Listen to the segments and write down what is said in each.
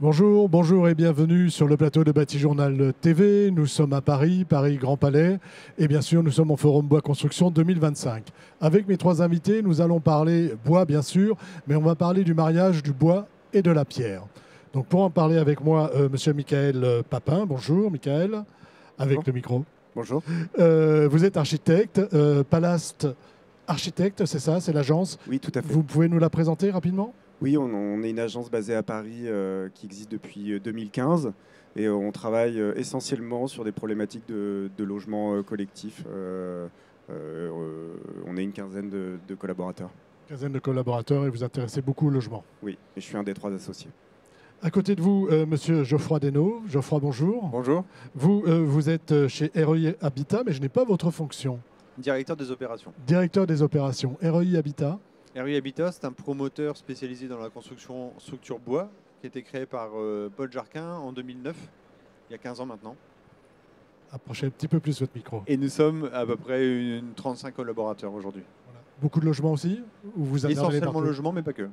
Bonjour, bonjour et bienvenue sur le plateau de Bâti-Journal TV. Nous sommes à Paris, Paris Grand Palais et bien sûr nous sommes au Forum Bois Construction 2025. Avec mes trois invités, nous allons parler bois bien sûr, mais on va parler du mariage du bois et de la pierre. Donc pour en parler avec moi, monsieur Michael Papin. Bonjour Michael, avec Bonjour. le micro. Bonjour. Vous êtes architecte, Palast Architecte, c'est ça, c'est l'agence. Oui, tout à fait. Vous pouvez nous la présenter rapidement ? Oui, on est une agence basée à Paris qui existe depuis 2015 et on travaille essentiellement sur des problématiques de logement collectif. On est une quinzaine de collaborateurs. Quinzaine de collaborateurs et vous intéressez beaucoup au logement. Oui, et je suis un des trois associés. À côté de vous, monsieur Geoffroy Desnaux. Geoffroy, bonjour. Bonjour. Vous êtes chez REI Habitat, mais je n'ai pas votre fonction. Directeur des opérations. Directeur des opérations. REI Habitat. REI Habitat, c'est un promoteur spécialisé dans la construction structure bois qui a été créé par Paul Jarquin en 2009, il y a 15 ans maintenant. Approchez un petit peu plus votre micro. Et nous sommes à peu près une 35 collaborateurs aujourd'hui. Voilà. Beaucoup de logements aussi ou vous Essentiellement logement, mais pas que.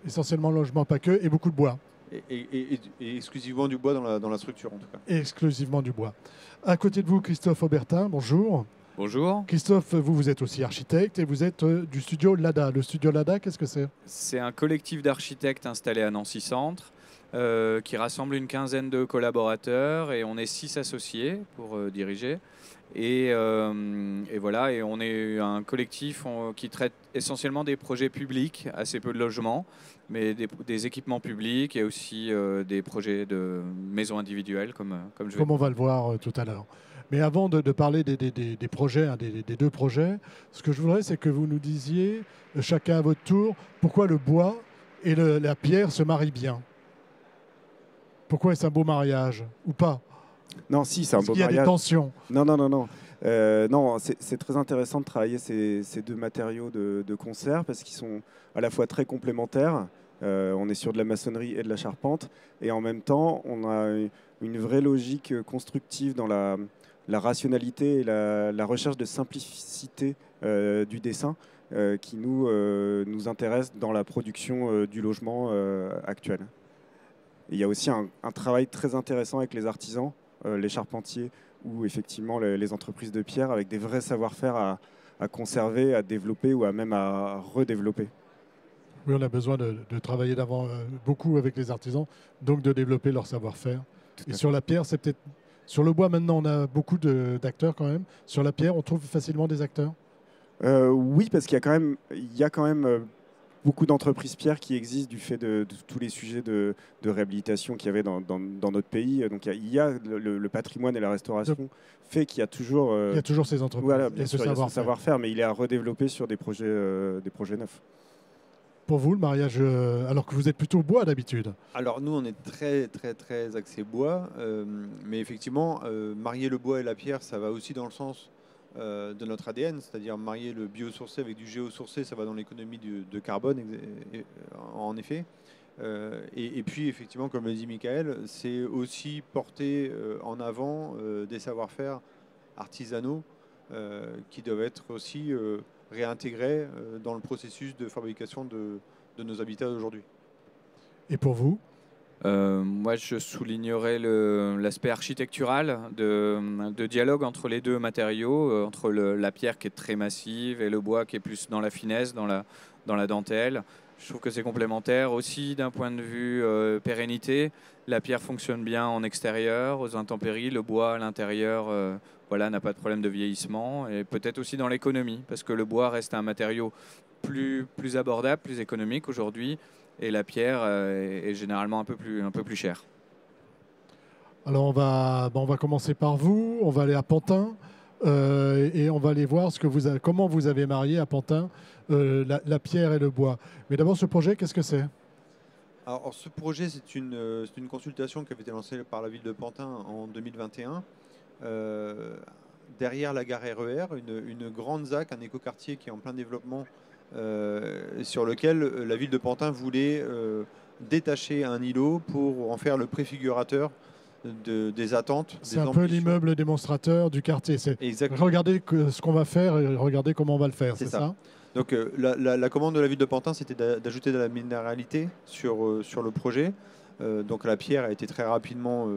Essentiellement logement, pas que, et beaucoup de bois. Et exclusivement du bois dans la structure en tout cas. Et exclusivement du bois. À côté de vous, Christophe Aubertin, bonjour. Bonjour. Christophe, vous êtes aussi architecte et vous êtes du studio Lada. Le studio Lada, qu'est-ce que c'est ? C'est un collectif d'architectes installé à Nancy Centre qui rassemble une quinzaine de collaborateurs et on est 6 associés pour diriger. Et voilà, et on est un collectif qui traite essentiellement des projets publics, assez peu de logements, mais des équipements publics et aussi des projets de maisons individuelles comme je vais. Comme on va le voir tout à l'heure. Mais avant de parler des projets, des deux projets, ce que je voudrais, c'est que vous nous disiez, chacun à votre tour, pourquoi le bois et la pierre se marient bien. Pourquoi est-ce un beau mariage ou pas ? Non, si, c'est un beau mariage. Il y a des tensions. Non. Non, c'est très intéressant de travailler ces deux matériaux de concert parce qu'ils sont à la fois très complémentaires. On est sur de la maçonnerie et de la charpente. Et en même temps, on a une vraie logique constructive dans la rationalité et la recherche de simplicité du dessin qui nous intéresse dans la production du logement actuel. Et il y a aussi un travail très intéressant avec les artisans, les charpentiers ou effectivement les entreprises de pierre avec des vrais savoir-faire à conserver, à développer ou même à redévelopper. Oui, on a besoin de travailler beaucoup avec les artisans, donc de développer leur savoir-faire. Et sur la pierre, c'est peut-être... Sur le bois, maintenant, on a beaucoup d'acteurs quand même. Sur la pierre, on trouve facilement des acteurs ? Oui, parce qu'il y a quand même beaucoup d'entreprises pierres qui existent du fait de tous les sujets de réhabilitation qu'il y avait dans notre pays. Donc il y a le patrimoine et la restauration fait qu'il y a toujours... il y a toujours ces entreprises. Voilà, bien sûr, il y a ce savoir-faire, mais il est à redévelopper sur des projets neufs. Pour vous, le mariage, alors que vous êtes plutôt bois d'habitude. Alors nous, on est très très très axé bois, mais effectivement, marier le bois et la pierre, ça va aussi dans le sens de notre ADN, c'est-à-dire marier le biosourcé avec du géosourcé, ça va dans l'économie de carbone, en effet. Et puis, effectivement, comme le dit Michael, c'est aussi porter en avant des savoir-faire artisanaux qui doivent être aussi réintégrés dans le processus de fabrication de nos habitats d'aujourd'hui. Et pour vous ? Moi, je soulignerais l'aspect architectural de dialogue entre les deux matériaux, entre la pierre qui est très massive et le bois qui est plus dans la finesse, dans la dentelle. Je trouve que c'est complémentaire. Aussi, d'un point de vue pérennité, la pierre fonctionne bien en extérieur, aux intempéries. Le bois à l'intérieur n'a pas de problème de vieillissement. Et peut-être aussi dans l'économie, parce que le bois reste un matériau plus abordable, plus économique aujourd'hui. Et la pierre est généralement un peu plus chère. Alors on va commencer par vous, on va aller à Pantin et on va aller voir comment vous avez marié à Pantin la pierre et le bois. Mais d'abord ce projet, qu'est-ce que c'est ? Alors ce projet, c'est une consultation qui avait été lancée par la ville de Pantin en 2021. Derrière la gare RER, une grande ZAC, un écoquartier qui est en plein développement, sur lequel la ville de Pantin voulait détacher un îlot pour en faire le préfigurateur des attentes. C'est un peu l'immeuble démonstrateur du quartier. Regardez ce qu'on va faire et regardez comment on va le faire, c'est ça ? Donc la commande de la ville de Pantin, c'était d'ajouter de la minéralité sur le projet. Donc la pierre a été très rapidement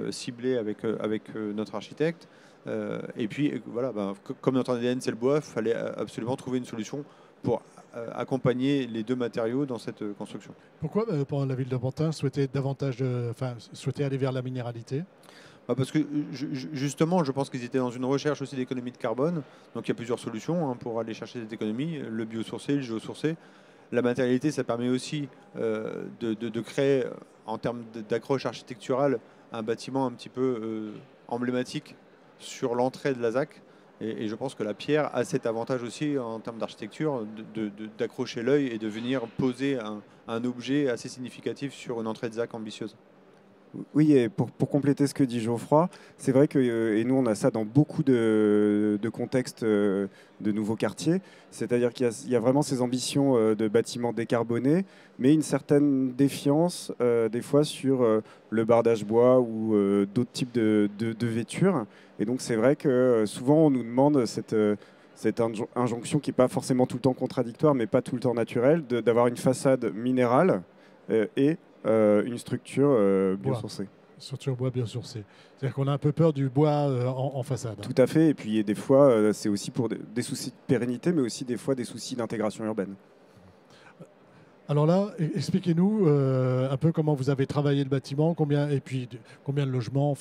ciblée avec notre architecte. Et puis voilà, comme notre ADN c'est le bois, il fallait absolument trouver une solution pour accompagner les deux matériaux dans cette construction. Pourquoi pour la ville de Pantin souhaitait souhaitait aller vers la minéralité? Parce que justement, je pense qu'ils étaient dans une recherche aussi d'économie de carbone. Donc il y a plusieurs solutions pour aller chercher cette économie, le biosourcé, le géosourcé. La matérialité, ça permet aussi de créer, en termes d'accroche architecturale, un bâtiment un petit peu emblématique sur l'entrée de la ZAC. Et je pense que la pierre a cet avantage aussi en termes d'architecture d'accrocher l'œil et de venir poser un objet assez significatif sur une entrée de ZAC ambitieuse. Oui, et pour compléter ce que dit Geoffroy, c'est vrai que, et nous on a ça dans beaucoup de contextes de nouveaux quartiers, c'est-à-dire qu'il y a vraiment ces ambitions de bâtiments décarbonés, mais une certaine défiance des fois sur le bardage bois ou d'autres types de vêtures. Et donc c'est vrai que souvent on nous demande cette injonction qui n'est pas forcément tout le temps contradictoire, mais pas tout le temps naturelle, d'avoir une façade minérale et une structure biosourcée. Structure bois biosourcée. C'est-à-dire qu'on a un peu peur du bois en façade. Tout à fait. Et puis des fois, c'est aussi pour des soucis de pérennité, mais aussi des fois des soucis d'intégration urbaine. Alors là, expliquez-nous un peu comment vous avez travaillé le bâtiment, combien de logements.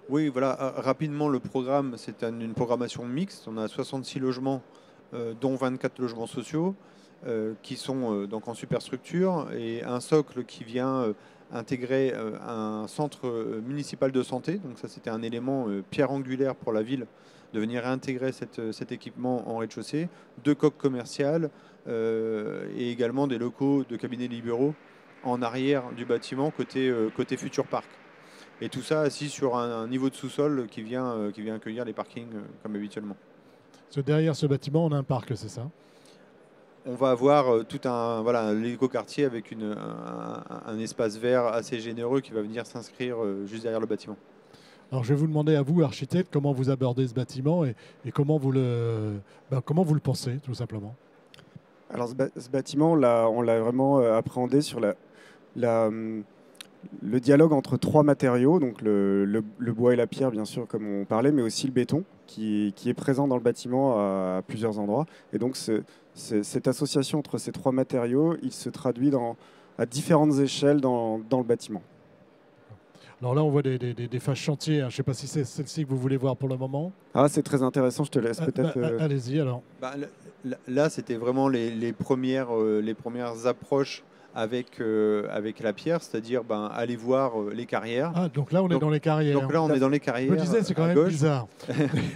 Oui, voilà. Rapidement, le programme, c'est une programmation mixte. On a 66 logements, dont 24 logements sociaux. Qui sont donc en superstructure et un socle qui vient intégrer un centre municipal de santé. Donc ça, c'était un élément pierre angulaire pour la ville de venir intégrer cet équipement en rez-de-chaussée. 2 coques commerciales et également des locaux de cabinets libéraux en arrière du bâtiment côté Futur Park. Et tout ça assis sur un niveau de sous-sol qui vient accueillir les parkings comme habituellement. Derrière ce bâtiment, on a un parc, c'est ça? On va avoir tout l'écoquartier avec un espace vert assez généreux qui va venir s'inscrire juste derrière le bâtiment. Alors je vais vous demander à vous, architecte, comment vous abordez ce bâtiment et comment vous le pensez, tout simplement. Alors ce bâtiment, on l'a vraiment appréhendé sur le dialogue entre 3 matériaux, donc le bois et la pierre, bien sûr, comme on parlait, mais aussi le béton, qui est présent dans le bâtiment à plusieurs endroits. Et donc cette association entre ces 3 matériaux, il se traduit à différentes échelles dans le bâtiment. Alors là, on voit des phases chantier. Je ne sais pas si c'est celle-ci que vous voulez voir pour le moment. Ah, c'est très intéressant, je te laisse peut-être... Allez-y alors. Là, c'était vraiment les premières approches avec la pierre, c'est-à-dire aller voir les carrières. Ah, donc là, on est dans les carrières. Donc là, on est dans les carrières. Je me disais, c'est quand même bizarre.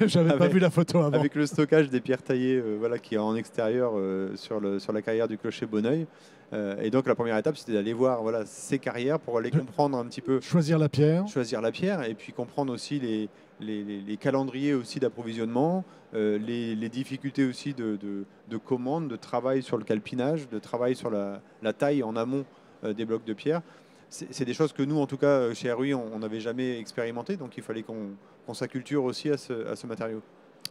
J'avais pas vu la photo avant. Avec le stockage des pierres taillées qui est en extérieur sur la carrière du clocher Bonneuil. Et donc, la première étape, c'était d'aller voir ces carrières pour aller comprendre un petit peu. Choisir la pierre, et puis comprendre aussi les calendriers aussi d'approvisionnement, les difficultés aussi de commande, de travail sur le calpinage, de travail sur la taille en amont des blocs de pierre. C'est des choses que nous, en tout cas, chez RUI, on n'avait jamais expérimenté, donc il fallait qu'on s'acculture aussi à ce matériau.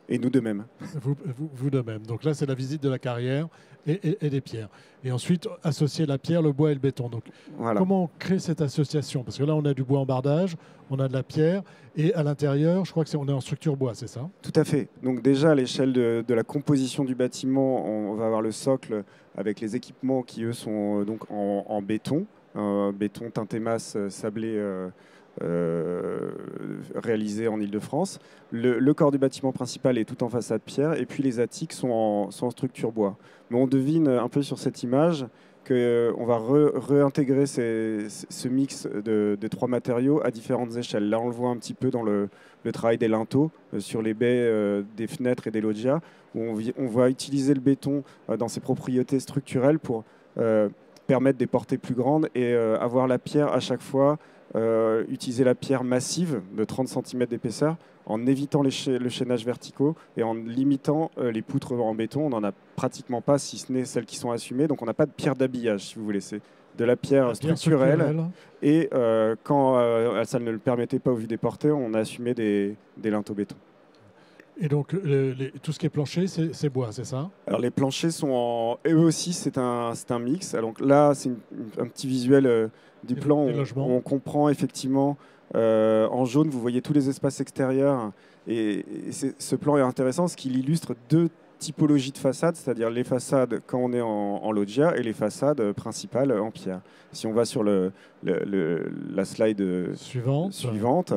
Et nous de même. Vous de même. Donc là, c'est la visite de la carrière et des pierres. Et ensuite, associer la pierre, le bois et le béton. Donc, voilà. Comment on crée cette association? Parce que là, on a du bois en bardage, on a de la pierre, et à l'intérieur, je crois qu'on est en structure bois, c'est ça? Tout à fait. Donc déjà, à l'échelle de la composition du bâtiment, on va avoir le socle avec les équipements qui, eux, sont donc en béton. Béton teinté masse sablé réalisé en Ile-de-France. Le corps du bâtiment principal est tout en façade pierre et puis les attiques sont en structure bois. Mais on devine un peu sur cette image qu'on va réintégrer ce mix de 3 matériaux à différentes échelles. Là, on le voit un petit peu dans le travail des linteaux sur les baies des fenêtres et des loggias, où on va utiliser le béton dans ses propriétés structurelles pour permettre des portées plus grandes et avoir la pierre à chaque fois, utiliser la pierre massive de 30 cm d'épaisseur en évitant le chaînage verticaux et en limitant les poutres en béton. On n'en a pratiquement pas, si ce n'est celles qui sont assumées. Donc on n'a pas de pierre d'habillage, si vous voulez. C'est de la pierre structurelle. Et quand ça ne le permettait pas au vu des portées, on a assumé des linteaux béton. Et donc, tout ce qui est plancher, c'est bois, c'est ça? Alors les planchers sont en... Et eux aussi, c'est un mix. Alors là, c'est un petit visuel du plan. Des logements. On comprend effectivement, en jaune, vous voyez tous les espaces extérieurs. Ce plan est intéressant parce qu'il illustre deux typologies de façades, c'est-à-dire les façades quand on est en loggia et les façades principales en pierre. Si on va sur la slide suivante,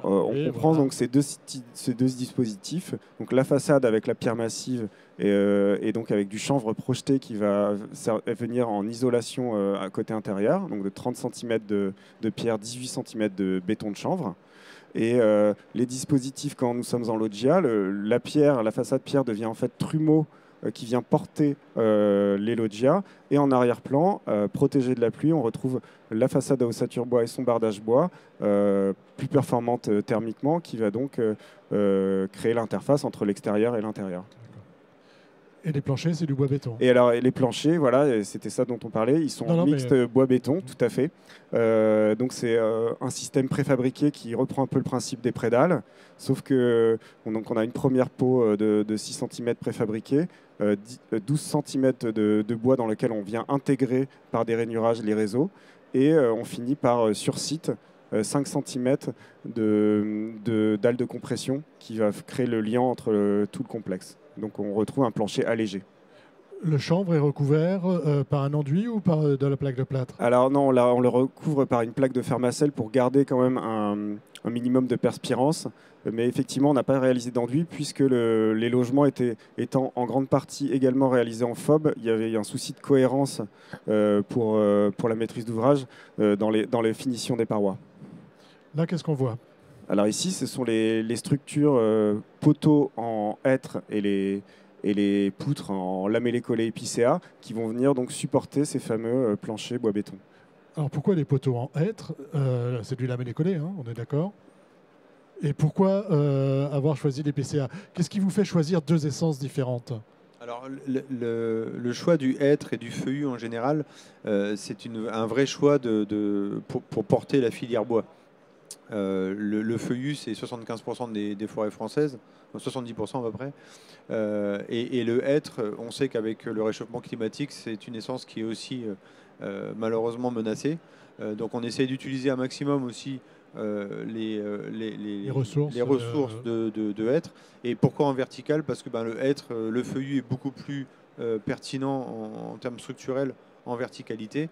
on comprend donc ces deux dispositifs. Donc la façade avec la pierre massive et donc avec du chanvre projeté qui va venir en isolation à côté intérieur, donc de 30 cm de pierre, 18 cm de béton de chanvre. Et les dispositifs, quand nous sommes en loggia, la façade pierre devient en fait trumeau qui vient porter les loggias. Et en arrière-plan, protégé de la pluie, on retrouve la façade à ossature bois et son bardage bois, plus performante thermiquement, qui va donc créer l'interface entre l'extérieur et l'intérieur. Et les planchers, c'est du bois béton. Et alors les planchers, voilà, c'était ça dont on parlait, ils sont mixtes bois-béton, tout à fait. Donc c'est un système préfabriqué qui reprend un peu le principe des prédales, sauf que on a une première peau de 6 cm préfabriquée, 12 cm de bois dans lequel on vient intégrer par des rainurages les réseaux, et on finit par sur site 5 cm de dalle de compression qui va créer le lien entre tout le complexe. Donc on retrouve un plancher allégé. Le chanvre est recouvert par un enduit ou par de la plaque de plâtre? Alors non, là, on le recouvre par une plaque de fermacelle pour garder quand même un minimum de perspirance. Mais effectivement, on n'a pas réalisé d'enduit puisque les logements étant en grande partie également réalisés en FOB. Il y avait un souci de cohérence pour la maîtrise d'ouvrage dans les finitions des parois. Là, qu'est-ce qu'on voit? Alors ici, ce sont les structures poteaux en hêtre et les poutres en lamellé collé épicéa qui vont venir donc supporter ces fameux planchers bois-béton. Alors pourquoi les poteaux en hêtre? C'est du lamellé collé, hein, on est d'accord. Et pourquoi avoir choisi les PCA? Qu'est-ce qui vous fait choisir deux essences différentes? Alors, le choix du hêtre et du feuillu en général, c'est un vrai choix pour porter la filière bois. Le feuillu, c'est 75% des forêts françaises, 70% à peu près. Et le hêtre, on sait qu'avec le réchauffement climatique, c'est une essence qui est aussi malheureusement menacée. Donc on essaie d'utiliser un maximum aussi les ressources de hêtre. Et pourquoi en vertical? Parce que le hêtre, le feuillu est beaucoup plus pertinent en termes structurels en verticalité.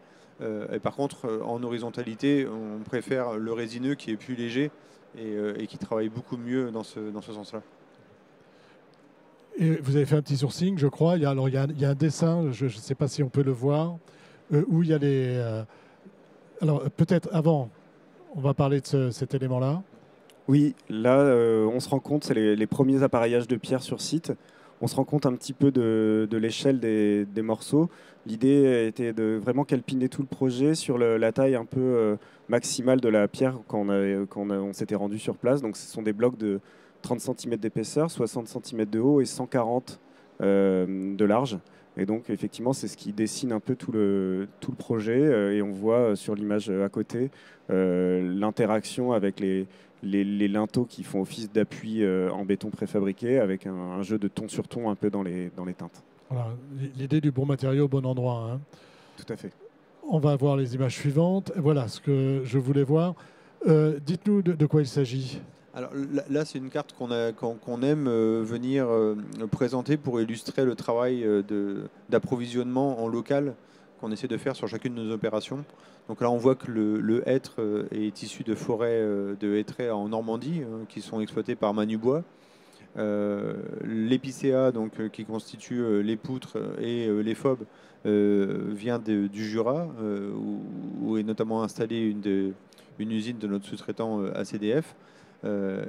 Et par contre, en horizontalité, on préfère le résineux qui est plus léger et qui travaille beaucoup mieux dans ce sens-là. Et vous avez fait un petit sourcing, je crois. Il y a un dessin, je ne sais pas si on peut le voir, où il y a les... alors peut-être avant, on va parler de cet élément-là. Oui, là, on se rend compte, c'est les premiers appareillages de pierre sur site. On se rend compte un petit peu de l'échelle des morceaux. L'idée était de vraiment calpiner tout le projet sur la taille un peu maximale de la pierre quand on s'était rendu sur place. Donc ce sont des blocs de 30 cm d'épaisseur, 60 cm de haut et 140 de large. Et donc effectivement, c'est ce qui dessine un peu tout le projet. Et on voit sur l'image à côté l'interaction avec les linteaux qui font office d'appui en béton préfabriqué avec un jeu de ton sur ton un peu dans les teintes. Voilà, l'idée du bon matériau au bon endroit. Hein. Tout à fait. On va voir les images suivantes. Voilà ce que je voulais voir. Dites-nous de quoi il s'agit. Alors là, c'est une carte qu'on aime venir présenter pour illustrer le travail d'approvisionnement en local qu'on essaie de faire sur chacune de nos opérations. Donc là, on voit que le hêtre est issu de forêts de hêtraies en Normandie qui sont exploitées par Manubois. L'épicéa, qui constitue les poutres et les FOB, vient du Jura, où est notamment installée une usine de notre sous-traitant ACDF.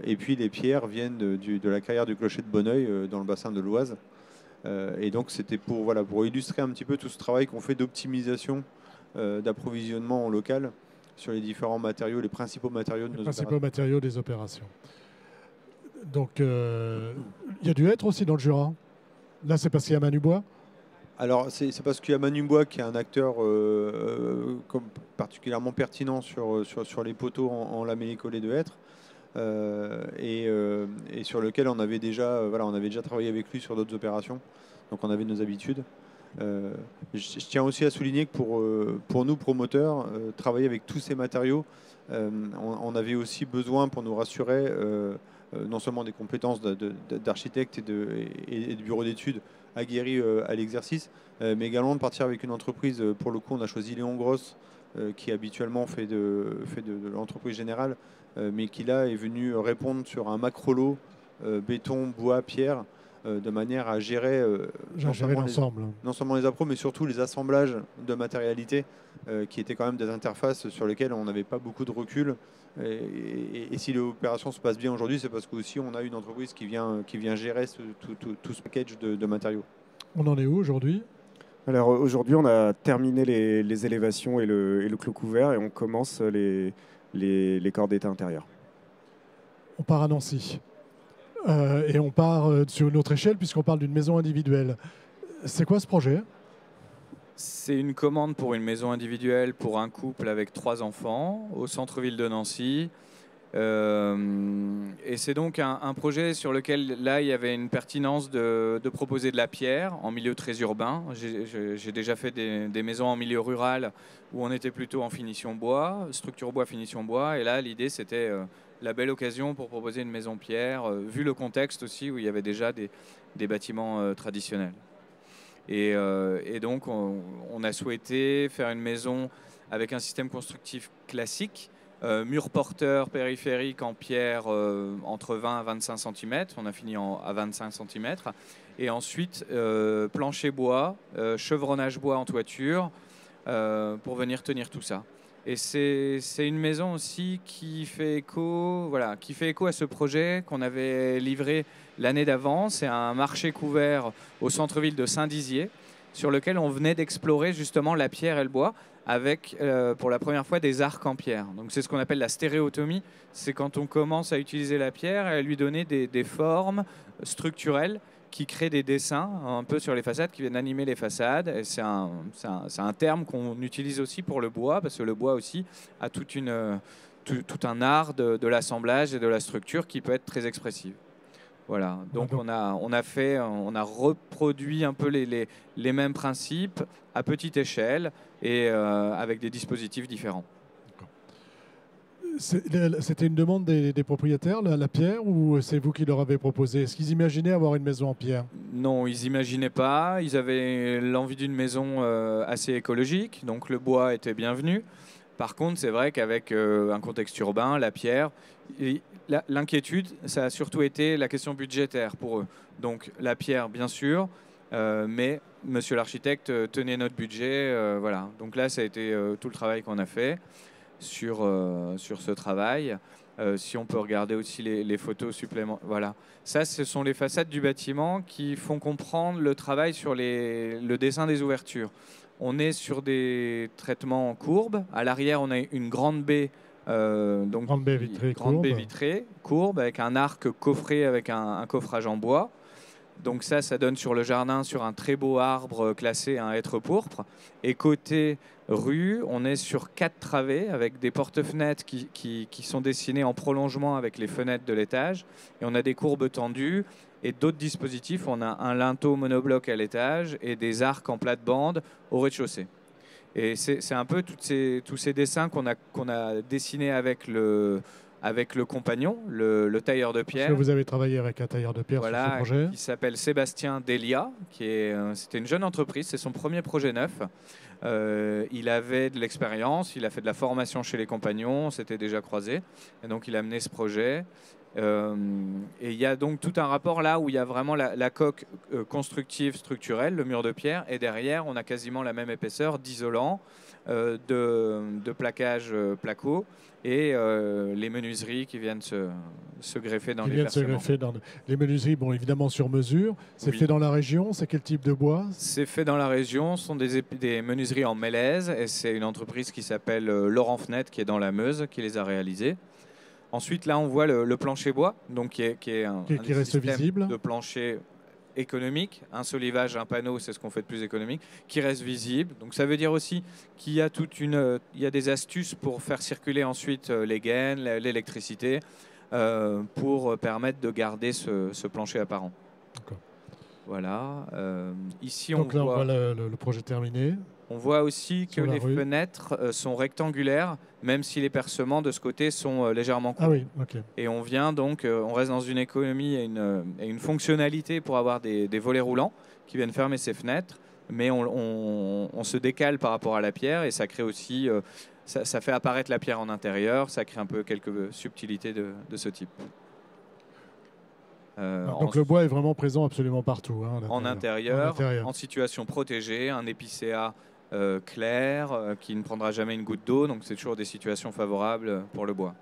Et puis les pierres viennent de la carrière du Clocher de Bonneuil dans le bassin de l'Oise. Et donc c'était pour illustrer un petit peu tout ce travail qu'on fait d'optimisation d'approvisionnement en local sur les différents matériaux, les principaux matériaux de nos opérations. Les principaux matériaux des opérations. Donc il y a du hêtre aussi dans le Jura. Là c'est parce qu'il y a Manubois. Alors c'est parce qu'il y a Manubois qui est un acteur particulièrement pertinent sur les poteaux en lamellé collé de hêtre. et sur lequel on avait déjà travaillé avec lui sur d'autres opérations. Donc on avait nos habitudes. Je tiens aussi à souligner que pour nous, promoteurs, travailler avec tous ces matériaux, on avait aussi besoin, pour nous rassurer, non seulement des compétences d'architecte et de bureau d'études aguerris à l'exercice, mais également de partir avec une entreprise. Pour le coup, on a choisi Léon Gross, qui habituellement fait de l'entreprise générale, mais qui là est venu répondre sur un macro lot béton, bois, pierre, de manière à gérer l'ensemble. Non seulement les appros, mais surtout les assemblages de matérialité, qui étaient quand même des interfaces sur lesquelles on n'avait pas beaucoup de recul. Et si l'opération se passe bien aujourd'hui, c'est parce qu'aussi on a une entreprise qui vient gérer tout ce package de matériaux. On en est où aujourd'hui ? Alors aujourd'hui, on a terminé les élévations et le clos couvert et on commence les corps d'état intérieurs. On part à Nancy. Et on part sur une autre échelle puisqu'on parle d'une maison individuelle. C'est quoi ce projet ? C'est une commande pour une maison individuelle pour un couple avec 3 enfants au centre-ville de Nancy. Et c'est donc un projet sur lequel, là, il y avait une pertinence de proposer de la pierre en milieu très urbain. J'ai déjà fait des maisons en milieu rural où on était plutôt en finition bois, structure bois, finition bois. Et là, l'idée, c'était la belle occasion pour proposer une maison pierre, vu le contexte aussi où il y avait déjà des bâtiments traditionnels. Et donc, on a souhaité faire une maison avec un système constructif classique, mur porteur périphérique en pierre entre 20 à 25 cm. On a fini à 25 cm. Et ensuite, plancher bois, chevronnage bois en toiture pour venir tenir tout ça. Et c'est une maison aussi qui fait écho à ce projet qu'on avait livré l'année d'avant. C'est un marché couvert au centre-ville de Saint-Dizier, sur lequel on venait d'explorer justement la pierre et le bois avec, pour la première fois, des arcs en pierre. Donc c'est ce qu'on appelle la stéréotomie. C'est quand on commence à utiliser la pierre et à lui donner des formes structurelles qui créent des dessins un peu sur les façades, qui viennent animer les façades. Et c'est un terme qu'on utilise aussi pour le bois, parce que le bois aussi a tout un art de l'assemblage et de la structure qui peut être très expressif. Voilà, donc on a reproduit un peu les mêmes principes à petite échelle et avec des dispositifs différents. C'était une demande des propriétaires, la pierre, ou c'est vous qui leur avez proposé ? Est-ce qu'ils imaginaient avoir une maison en pierre ? Non, ils n'imaginaient pas. Ils avaient l'envie d'une maison assez écologique, donc le bois était bienvenu. Par contre, c'est vrai qu'avec un contexte urbain, la pierre, l'inquiétude, ça a surtout été la question budgétaire pour eux. Donc la pierre, bien sûr, mais monsieur l'architecte, tenez notre budget. Voilà. Donc là, ça a été tout le travail qu'on a fait sur ce travail. Si on peut regarder aussi les photos supplémentaires. Voilà. Ça, ce sont les façades du bâtiment qui font comprendre le travail sur le dessin des ouvertures. On est sur des traitements en courbe. À l'arrière, on a une grande baie. Grande baie vitrée, courbe, avec un arc coffré avec un coffrage en bois. Donc ça donne sur le jardin, sur un très beau arbre classé un hêtre pourpre. Et côté rue, on est sur 4 travées avec des porte-fenêtres qui sont dessinés en prolongement avec les fenêtres de l'étage. Et on a des courbes tendues et d'autres dispositifs. On a un linteau monobloc à l'étage et des arcs en plate-bande au rez-de-chaussée. Et c'est un peu tous ces dessins qu'on a dessinés avec le compagnon, le tailleur de pierre. Parce que vous avez travaillé avec un tailleur de pierre sur ce projet. Qui s'appelle Sébastien Delia, c'était une jeune entreprise, c'est son premier projet neuf. Il avait de l'expérience, il a fait de la formation chez les compagnons, on s'était déjà croisés, et donc il a mené ce projet. Et il y a donc tout un rapport là où il y a vraiment la coque constructive, structurelle, le mur de pierre, et derrière on a quasiment la même épaisseur d'isolant, de plaquage placo, et les menuiseries qui viennent se greffer dans les versements. Les menuiseries, bon, évidemment sur mesure. C'est fait dans la région. C'est quel type de bois ? C'est fait dans la région. Ce sont des menuiseries en mélèze, et c'est une entreprise qui s'appelle Laurent Fenêtre, qui est dans la Meuse, qui les a réalisées. Ensuite, là, on voit le plancher bois, donc qui est un reste visible. De plancher économique. Un solivage, un panneau, c'est ce qu'on fait de plus économique, qui reste visible. Donc ça veut dire aussi qu'il y a il y a des astuces pour faire circuler ensuite les gaines, l'électricité. pour permettre de garder ce plancher apparent. D'accord. Voilà. Ici, Donc on là, voit... on voit le projet terminé. On voit aussi que Sur la les rue. fenêtres sont rectangulaires, même si les percements de ce côté sont légèrement courts. Ah oui, ok. Et on vient donc, on reste dans une économie et une fonctionnalité pour avoir des volets roulants qui viennent fermer ces fenêtres, mais on se décale par rapport à la pierre et ça crée aussi, ça fait apparaître la pierre en intérieur, ça crée un peu quelques subtilités de ce type. Donc le bois est vraiment présent absolument partout. Hein, en intérieur, en situation protégée, un épicéa clair qui ne prendra jamais une goutte d'eau, donc c'est toujours des situations favorables pour le bois.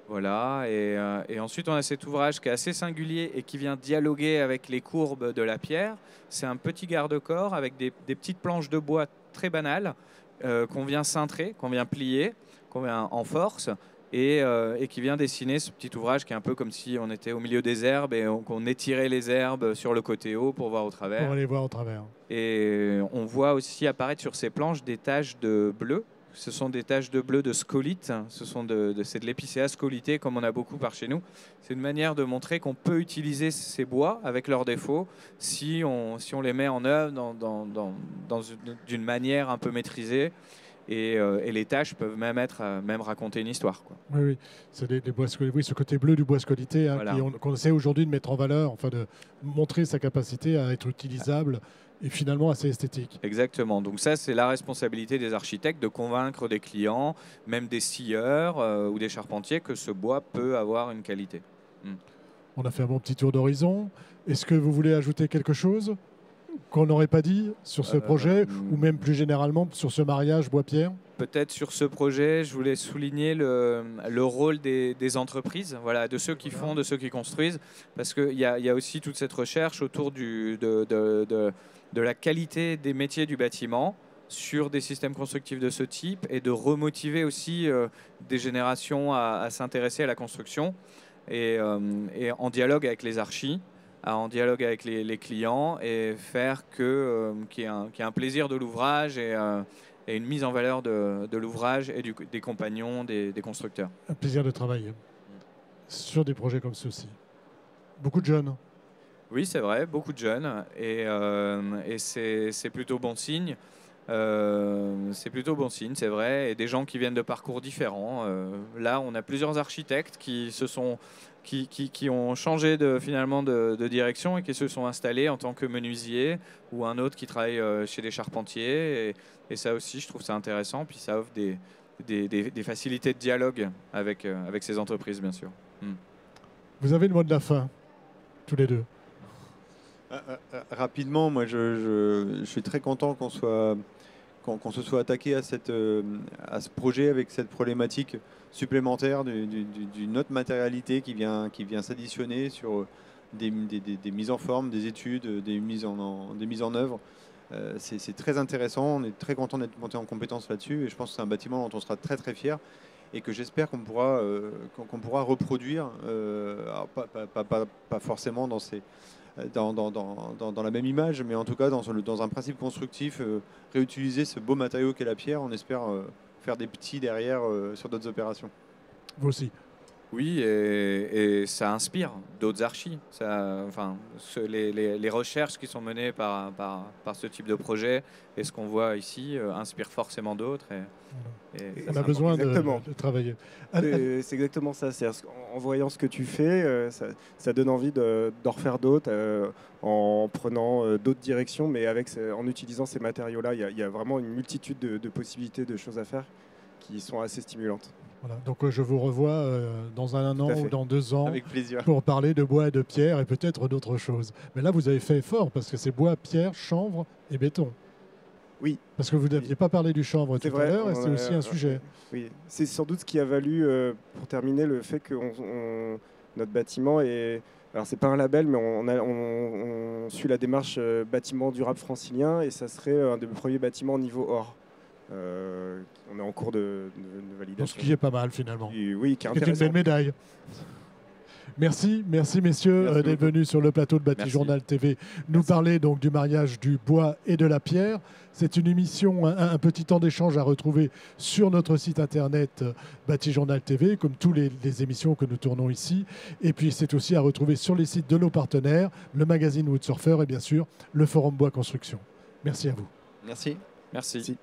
Voilà, et ensuite on a cet ouvrage qui est assez singulier et qui vient dialoguer avec les courbes de la pierre. C'est un petit garde-corps avec des petites planches de bois très banales qu'on vient cintrer, qu'on vient plier, qu'on vient en force. Et qui vient dessiner ce petit ouvrage qui est un peu comme si on était au milieu des herbes et qu'on étirait les herbes sur le côté haut pour voir au travers. Pour aller voir au travers. Et on voit aussi apparaître sur ces planches des taches de bleu. Ce sont des taches de bleu de scolite. C'est de l'épicéa scolité comme on a beaucoup par chez nous. C'est une manière de montrer qu'on peut utiliser ces bois avec leurs défauts si on les met en œuvre d'une manière un peu maîtrisée. Et les tâches peuvent même raconter une histoire, quoi. Oui, oui. C'est des bois scolité. Oui, ce côté bleu du bois scolité hein, Voilà. qu'on essaie aujourd'hui de mettre en valeur, enfin de montrer sa capacité à être utilisable et finalement assez esthétique. Exactement. Donc ça, c'est la responsabilité des architectes de convaincre des clients, même des scieurs ou des charpentiers, que ce bois peut avoir une qualité. On a fait un bon petit tour d'horizon. Est-ce que vous voulez ajouter quelque chose qu'on n'aurait pas dit sur ce projet ou même plus généralement sur ce mariage bois-pierre? Peut-être sur ce projet, je voulais souligner le rôle des entreprises, voilà, de ceux qui font, de ceux qui construisent, parce qu'il y a aussi toute cette recherche autour de la qualité des métiers du bâtiment sur des systèmes constructifs de ce type et de remotiver aussi des générations à s'intéresser à la construction et en dialogue avec les archis, en dialogue avec les clients et faire qu'il y ait un plaisir de l'ouvrage et une mise en valeur de l'ouvrage et des compagnons, des constructeurs. Un plaisir de travailler sur des projets comme ceux-ci. Beaucoup de jeunes. Oui, c'est vrai, beaucoup de jeunes et c'est plutôt bon signe. C'est plutôt bon signe, c'est vrai, et des gens qui viennent de parcours différents. Là, on a plusieurs architectes qui ont changé finalement de direction et qui se sont installés en tant que menuisiers ou un autre qui travaille chez des charpentiers. Et ça aussi, je trouve ça intéressant. Puis ça offre des facilités de dialogue avec ces entreprises, bien sûr. Vous avez le mot de la fin, tous les deux. Rapidement, moi je suis très content qu'on se soit attaqué à ce projet avec cette problématique supplémentaire d'une autre matérialité qui vient s'additionner sur des mises en forme, des études, des mises en œuvre. C'est très intéressant, on est très content d'être monté en compétence là-dessus et je pense que c'est un bâtiment dont on sera très très fier et que j'espère qu'on pourra reproduire, alors pas forcément dans la même image, mais en tout cas dans un principe constructif, réutiliser ce beau matériau qu'est la pierre. On espère faire des petits derrière sur d'autres opérations. Vous aussi. Oui, et ça inspire d'autres archis. Les recherches qui sont menées par ce type de projet et ce qu'on voit ici inspirent forcément d'autres. On a besoin de travailler. C'est exactement ça. En voyant ce que tu fais, ça donne envie d'en refaire d'autres en prenant d'autres directions, mais en utilisant ces matériaux-là. Il y a vraiment une multitude de possibilités, de choses à faire qui sont assez stimulantes. Voilà, donc je vous revois dans un an ou dans 2 ans avec plaisir, pour parler de bois et de pierre et peut-être d'autres choses. Mais là, vous avez fait fort parce que c'est bois, pierre, chanvre et béton. Oui. Parce que vous n'aviez pas parlé du chanvre tout à l'heure et c'est aussi un sujet. Oui, c'est sans doute ce qui a valu, pour terminer, le fait que notre bâtiment est... Alors, c'est pas un label, mais on suit la démarche bâtiment durable francilien et ça serait un des premiers bâtiments au niveau or. On est en cours de validation. Donc, ce qui est pas mal finalement. Oui, qui est une belle médaille. Merci messieurs Merci d'être beaucoup. venus sur le plateau de Bâti-Journal TV nous parler donc du mariage du bois et de la pierre. C'est une émission, un petit temps d'échange à retrouver sur notre site internet Bâti-Journal TV, comme toutes les émissions que nous tournons ici. Et puis c'est aussi à retrouver sur les sites de nos partenaires, le magazine Woodsurfer et bien sûr le Forum Bois Construction. Merci à vous. Merci. Merci. Merci.